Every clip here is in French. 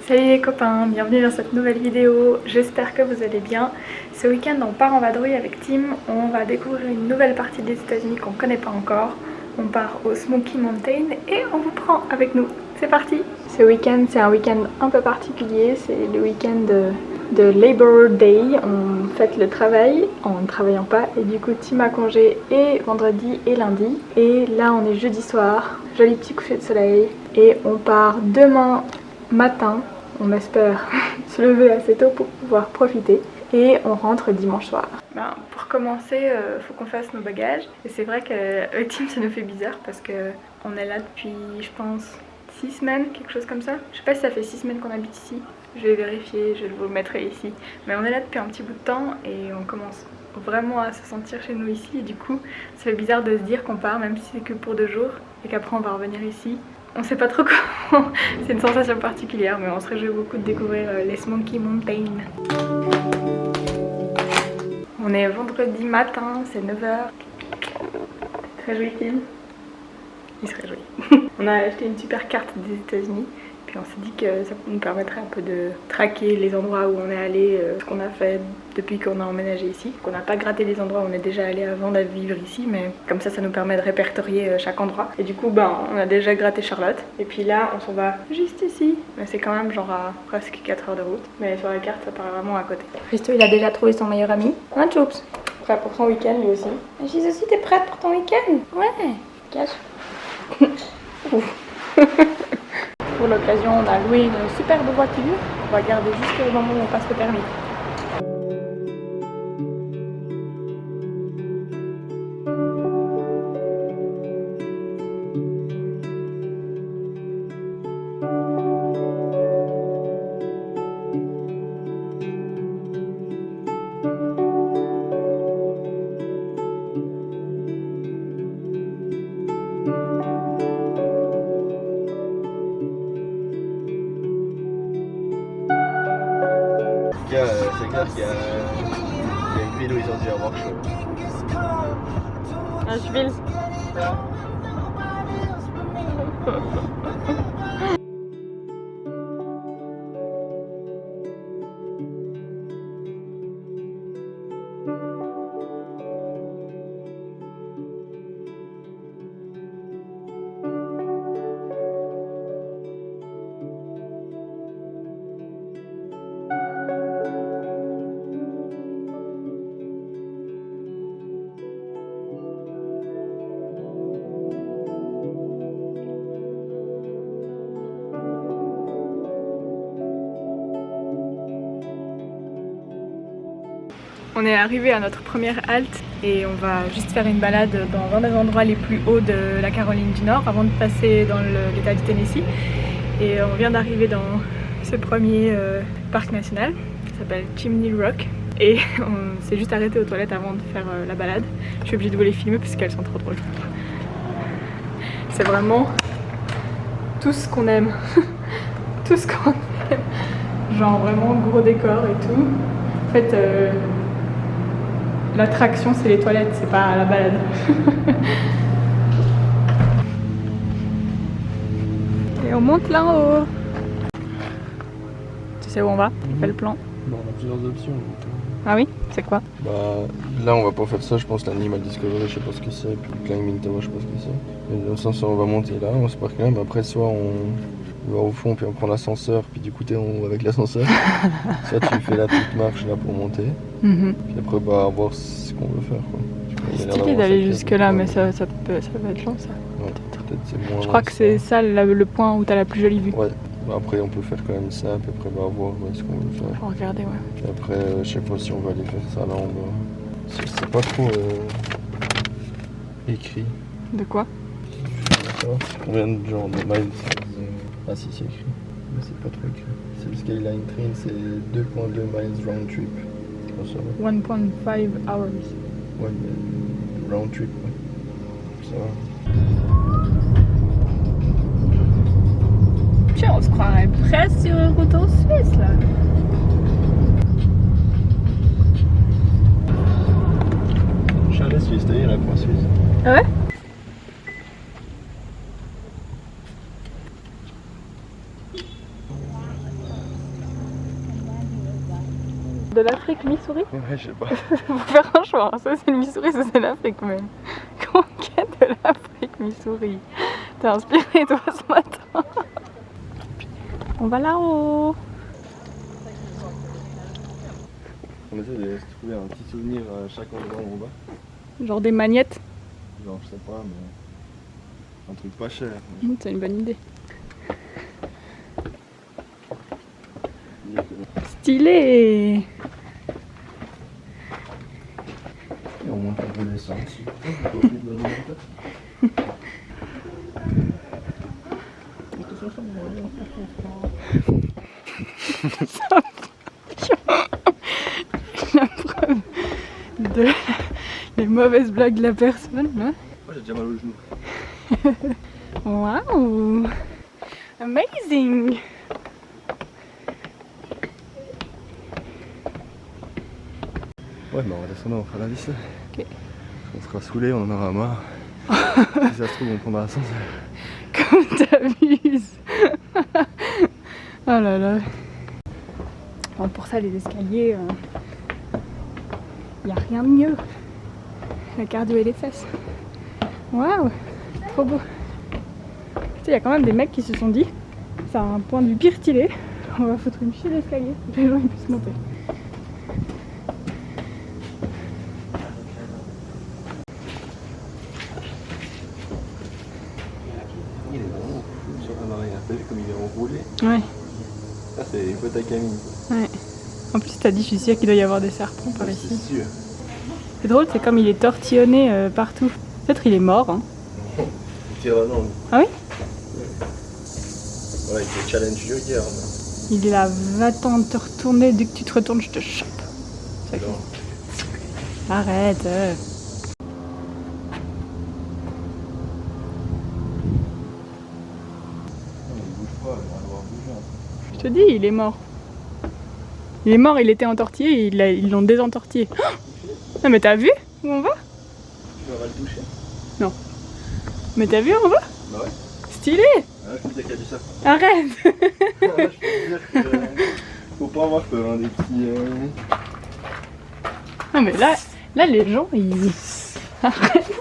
Salut les copains, bienvenue dans cette nouvelle vidéo, j'espère que vous allez bien. Ce week-end on part en vadrouille avec Tim, on va découvrir une nouvelle partie des États-Unis qu'on ne connaît pas encore. On part au Smoky Mountain et on vous prend avec nous, c'est parti. Ce week-end c'est un week-end un peu particulier, c'est le week-end de Labor Day, on fête le travail en ne travaillant pas et du coup Tim a congé et vendredi et lundi. Et là on est jeudi soir, joli petit coucher de soleil et on part demain matin. On espère se lever assez tôt pour pouvoir profiter et on rentre dimanche soir. Pour commencer, faut qu'on fasse nos bagages et c'est vrai qu'avec Tim ça nous fait bizarre parce que on est là depuis je pense 6 semaines, quelque chose comme ça. Je sais pas si ça fait 6 semaines qu'on habite ici, je vais vérifier, je vous le mettrai ici. Mais on est là depuis un petit bout de temps et on commence vraiment à se sentir chez nous ici et du coup ça fait bizarre de se dire qu'on part même si c'est que pour 2 jours et qu'après on va revenir ici. On sait pas trop comment, c'est une sensation particulière mais on se réjouit beaucoup de découvrir les Smoky Mountain. On est vendredi matin, c'est 9h. Très joli film. Il se réjouit. On a acheté une super carte des États-Unis. Puis on s'est dit que ça nous permettrait un peu de traquer les endroits où on est allé, ce qu'on a fait depuis qu'on a emménagé ici. On n'a pas gratté les endroits où on est déjà allé avant de vivre ici, mais comme ça nous permet de répertorier chaque endroit. Et du coup on a déjà gratté Charlotte. Et puis là on s'en va juste ici, mais c'est quand même genre à presque 4 heures de route. Mais sur la carte ça paraît vraiment à côté. Christo il a déjà trouvé son meilleur ami, un Choops. Prêt pour son week-end lui aussi. Et Gis aussi t'es prête pour ton week-end? Ouais, cache. Pour l'occasion, on a loué une superbe voiture. On va garder jusqu'au moment où on passe le permis. C'est clair qu'il y a une ville où ils ont dû avoir chaud. Nashville. On est arrivé à notre première halte et on va juste faire une balade dans un des endroits les plus hauts de la Caroline du Nord avant de passer dans l'état du Tennessee. Et on vient d'arriver dans ce premier parc national qui s'appelle Chimney Rock. Et on s'est juste arrêté aux toilettes avant de faire la balade. Je suis obligée de vous les filmer parce qu'elles sont trop drôles. C'est vraiment tout ce qu'on aime. Tout ce qu'on aime. Genre vraiment gros décor et tout. En fait, l'attraction c'est les toilettes, c'est pas la balade. Et on monte là-haut. Tu sais où on va? On fait le plan. Bon, on a plusieurs options. Ah oui? C'est quoi? Bah là on va pas faire ça, je pense l'Animal Discovery, je sais pas ce que c'est, puis le Climbing Tower, je sais pas ce que c'est. Mais dans le sens où on va monter là, on se parque là, mais après soit on va au fond puis on prend l'ascenseur, puis du coup on va avec l'ascenseur. Soit tu fais la petite marche là pour monter, puis après bah voir ce qu'on veut faire quoi. C'est stylé d'aller jusque là, mais ça va être long ça. Ouais, peut-être c'est moins. Je crois que c'est ça le point où t'as la plus jolie vue. Ouais, bah, après on peut faire quand même ça, puis après bah voir ce qu'on veut faire. Faut regarder, ouais. Puis après je sais pas si on va aller faire ça là en bas. C'est pas trop écrit. De quoi? Combien de genre de miles? Ah si c'est écrit, mais c'est pas trop écrit. C'est le Skyline Train, c'est 2.2 miles round trip. Je pense ça va. 1.5 hours. Ouais, mais round trip, ouais. Ça va. Tiens, on se croirait presque sur une route en Suisse là. Chalet suisse, d'ailleurs, la point suisse. Ah ouais? de l'Afrique, Missouri? Ouais, je sais pas. Faut faire un choix, hein. Ça c'est le Missouri, ça c'est l'Afrique même. Conquête de l'Afrique, Missouri. T'es inspiré toi ce matin. On va là-haut. On essaie de se trouver un petit souvenir à chaque endroit où on va. Genre des magnettes. Genre, je sais pas, mais un truc pas cher. C'est une bonne idée. Stylé. Et on monte un peu les sens aussi. La preuve de les mauvaises blagues de la personne. Hein. Moi j'ai déjà mal au genou. Waouh, amazing. Ouais, mais on va descendre, on fera la liste. Ok. On sera saoulé, on en aura marre. Si ça se trouve, on prendra l'ascenseur. Comme t'abuses. Oh là là. Bon, pour ça, les escaliers, y a rien de mieux. Le cardio et les fesses. Waouh, trop beau. Tu sais, y a quand même des mecs qui se sont dit, c'est un point de vue pire stylé, on va foutre une chier d'escalier pour que les gens ils puissent monter. Il est vraiment fou sur un oreille. T'as vu comme il est enroulé? Ouais. Ça c'est une pote à Camille. Ouais. En plus, t'as dit, je suis sûre qu'il doit y avoir des serpents par ici. C'est sûr. C'est drôle, c'est comme il est tortillonné partout. Peut-être il est mort. Hein. Tyrannon. Ah oui? Voilà, il te challenge you hier. Il est là, va-t'en te retourner, dès que tu te retournes, je te chope. C'est Non. Arrête. Il bouge pas, il va devoir bouger. Je te dis, il est mort. Il est mort, il était entortillé et ils l'ont désentortillé. Oh non mais t'as vu où on va? Tu vas le toucher? Non. Mais t'as vu où on va? Bah ouais. Stylé. Ah, je peux dire qu'il y a du ça. Arrête. Je peux dire que faut pas avoir peur, hein, des petits. Non mais là les gens ils... Arrête.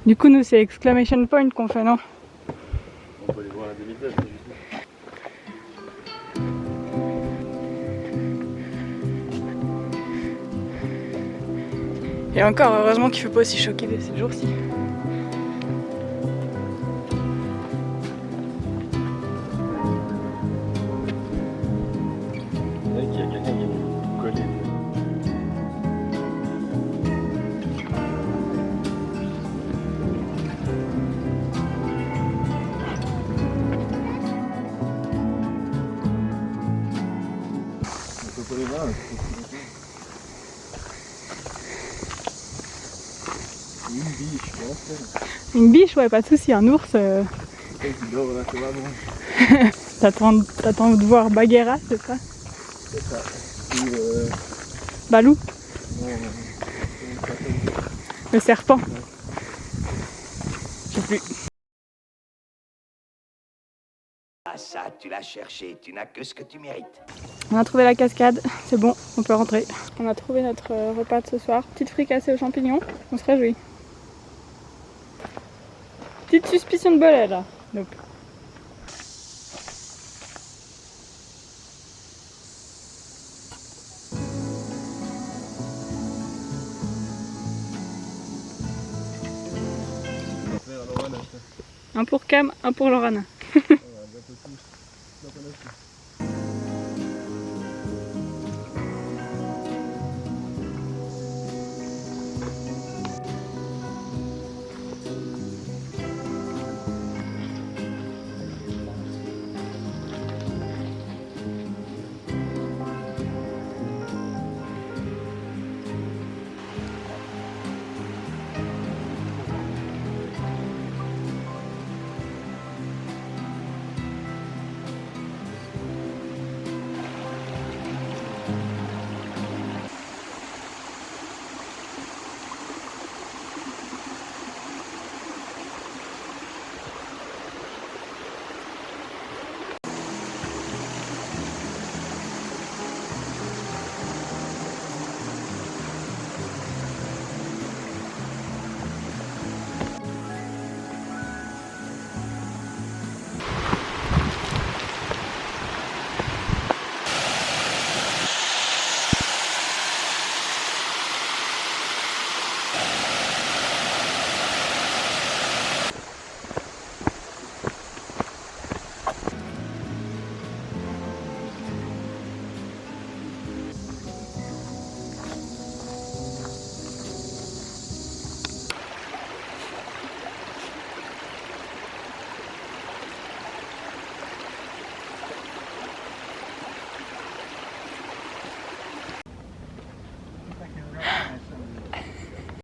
Du coup, nous, c'est exclamation point qu'on fait, non? On peut aller voir la demi-tête. Et encore, heureusement qu'il ne fait pas aussi choquer ces jours-ci. Il y a quelqu'un qui est collé. On peut pas les voir. Une biche, ouais. Une biche, ouais, pas de soucis, un ours. Qui dort là, ça va bon. T'attends de voir Bagheera, c'est ça? C'est ça. Balou? Non, Le serpent? Je sais plus. Ah ça, tu l'as cherché, tu n'as que ce que tu mérites. On a trouvé la cascade, c'est bon, on peut rentrer. On a trouvé notre repas de ce soir. Petite fricassée aux champignons, on se réjouit. Petite suspicion de belette là. Nope. Un pour Cam, un pour Lorana.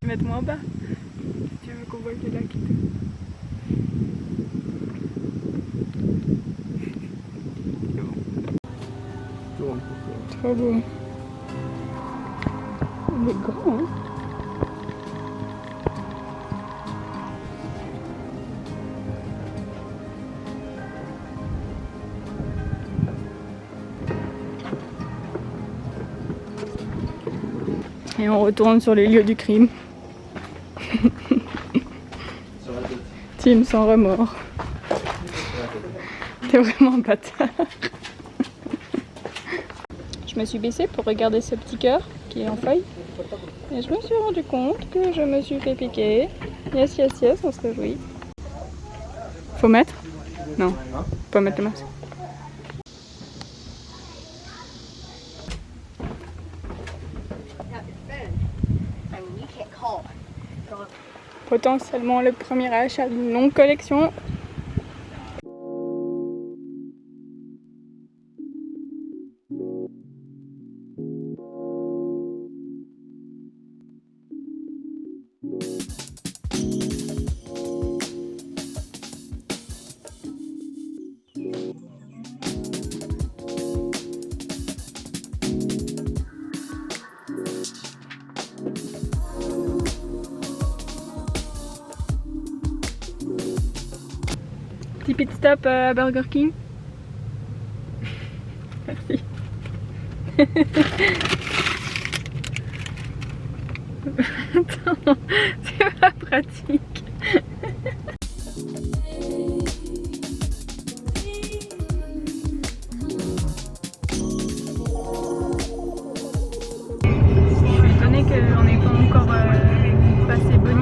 Mettre-moi en bas. Tu veux qu'on voit le lac et tout. Trop beau. Il est grand, hein. Et on retourne sur les lieux du crime. Tim sans remords. T'es vraiment un bâtard. Je me suis baissée pour regarder ce petit cœur qui est en feuille. Et je me suis rendu compte que je me suis fait piquer. Yes, yes, yes, on se réjouit. Faut mettre? Non, pas mettre le masque. Potentiellement le premier achat d'une longue collection. Petit pit stop à Burger King. Merci. Attends, c'est pas pratique. Je suis étonnée qu'on n'ait pas encore passé Bonnie.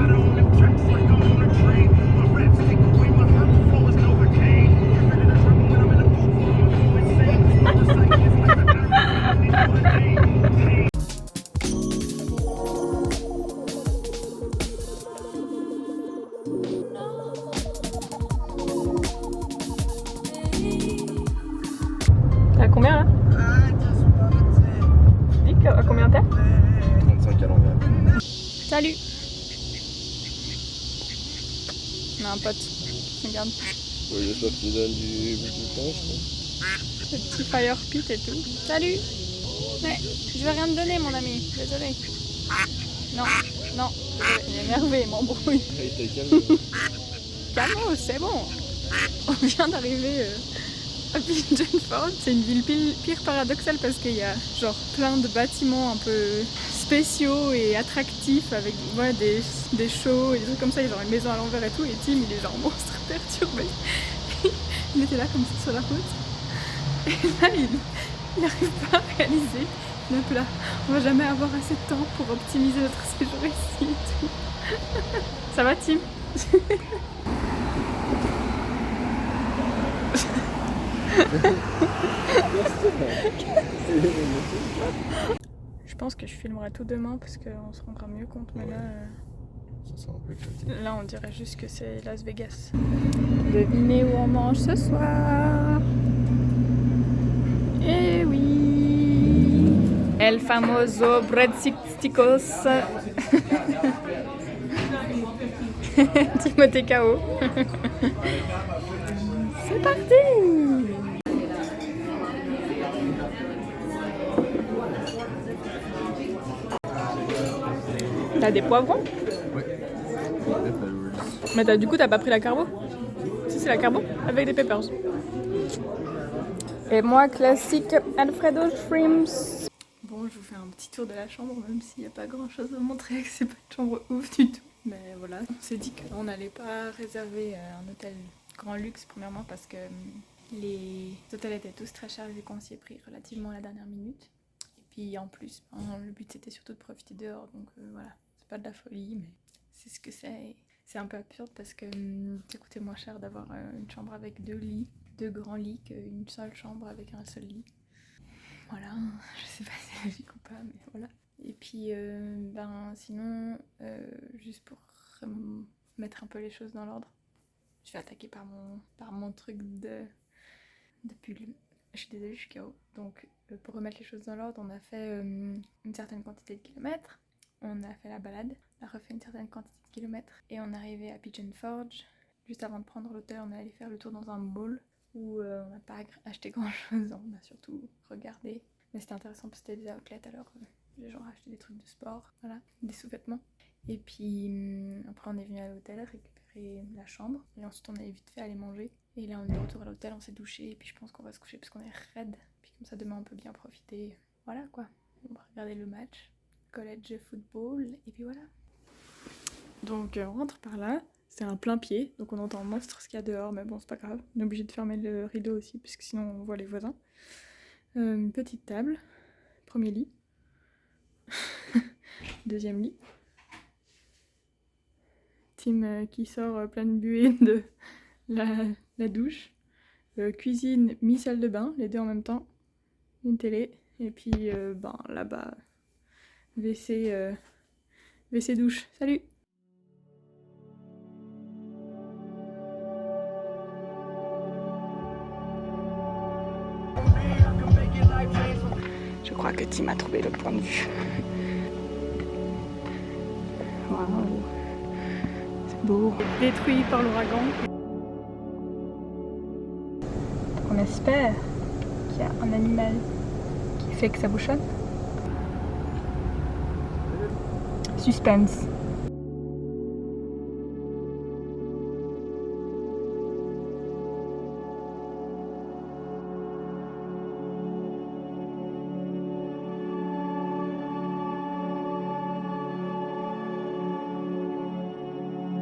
T'as combien là? Dis à combien t'es? 35 à l'envers. Salut! On a un pote, regarde. Ouais, j'espère que tu donnes du planche. Le petit fire pit et tout. Salut. Ouais, je vais rien te donner mon ami, désolé. Non, non, désolé. Il est énervé, il m'embrouille. Allez, t'es calme. Calme, c'est bon. On vient d'arriver à Pigeon Forge. C'est une ville pire paradoxale parce qu'il y a genre plein de bâtiments un peu spéciaux et attractifs avec ouais, des shows et des trucs comme ça, genre une maison à l'envers et tout. Et Tim, il est genre monstre perturbé. Il était là comme ça sur la route. Et là, il n'arrive pas à réaliser. Il est un peu là. On va jamais avoir assez de temps pour optimiser notre séjour ici et tout. Ça va, Tim? Je pense que je filmerai tout demain parce qu'on se rendra mieux compte. Mais là, Ça sera un peu éclaté. là, on dirait juste que c'est Las Vegas. Devinez où on mange ce soir? Eh oui! El famoso breadsticos. Timothée KO. C'est parti! T'as des poivrons? Ouais. Mais du coup, t'as pas pris la carbo? Si, c'est la carbo avec des peppers. Et moi, classique Alfredo Shrimps. Bon, je vous fais un petit tour de la chambre, même s'il n'y a pas grand chose à montrer, que c'est pas une chambre ouf du tout. Mais voilà, on s'est dit qu'on n'allait pas réserver un hôtel grand luxe, premièrement parce que les hôtels étaient tous très chers et qu'on s'y est pris relativement à la dernière minute. Et puis en plus, le but c'était surtout de profiter dehors, donc voilà, c'est pas de la folie, mais c'est ce que c'est. C'est un peu absurde parce que ça coûtait moins cher d'avoir une chambre avec deux grands lits qu'une seule chambre avec un seul lit. Voilà, je sais pas si c'est logique ou pas, mais voilà. Et puis, sinon, juste pour mettre un peu les choses dans l'ordre, je vais attaquer par mon truc de pull. Je suis désolée, je suis KO. Donc, pour remettre les choses dans l'ordre, on a fait une certaine quantité de kilomètres. On a fait la balade, on a refait une certaine quantité de kilomètres et on est arrivé à Pigeon Forge. Juste avant de prendre l'hôtel, on est allé faire le tour dans un mall où on n'a pas acheté grand chose, on a surtout regardé. Mais c'était intéressant parce que c'était des outlets, alors les gens achetaient des trucs de sport, voilà, des sous-vêtements. Et puis après on est venu à l'hôtel récupérer la chambre et ensuite on est vite fait aller manger. Et là on est de retour à l'hôtel, on s'est douché et puis je pense qu'on va se coucher parce qu'on est raide. Puis comme ça demain on peut bien profiter. Voilà quoi, on va regarder le match. College football et puis voilà. Donc on rentre par là, c'est un plein pied, donc on entend monstre ce qu'il y a dehors, mais bon c'est pas grave, on est obligé de fermer le rideau aussi parce que sinon on voit les voisins. Une petite table, premier lit, deuxième lit. Tim qui sort pleine buée de la douche, cuisine, mi-salle de bain, les deux en même temps, une télé et puis là-bas. WC douche. Salut! Je crois que Tim a trouvé le point de vue. Waouh! C'est beau. Détruit par l'ouragan. On espère qu'il y a un animal qui fait que ça bouchonne. Suspense.